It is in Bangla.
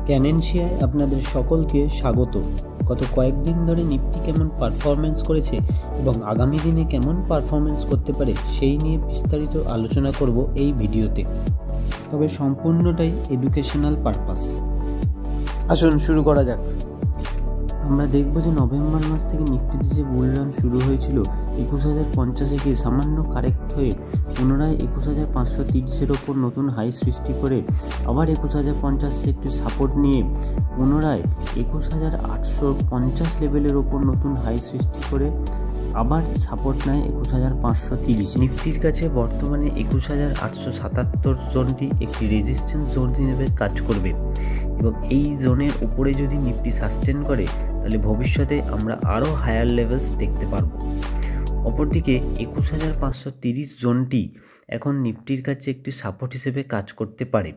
ক্যানেনশিয়ায় আপনাদের সকলকে স্বাগত। গত কয়েকদিন ধরে নিফটি কেমন পারফরমেন্স করেছে এবং আগামী দিনে কেমন পারফরমেন্স করতে পারে সেই নিয়ে বিস্তারিত আলোচনা করব এই ভিডিওতে, তবে সম্পূর্ণটাই এডুকেশনাল পারপাস। আসুন শুরু করা যাক। আমরা দেখব যে নভেম্বর মাস থেকে নিফটিতে যে বুল রান শুরু হয়েছিল 21,050 গিয়ে সামান্য কারেক্ট হয়ে পুনরায় 21,530-এর ওপর নতুন হাই সৃষ্টি করে আবার 21,050 একটু সাপোর্ট নিয়ে পুনরায় 21,850 লেভেলের ওপর নতুন হাই সৃষ্টি করে আবার সাপোর্ট নেয় 21,530। নিফটির কাছে বর্তমানে 21,877 জোনটি একটি রেজিস্ট্যান্স জোন হিসেবে কাজ করবে এবং এই জোনের উপরে যদি নিফটি সাস্টেন করে তাহলে ভবিষ্যতে আমরা আরও হায়ার লেভেলস দেখতে পারবো। অপরদিকে 21,530 জোনটি এখন নিফটির কাছে একটি সাপোর্ট হিসেবে কাজ করতে পারে।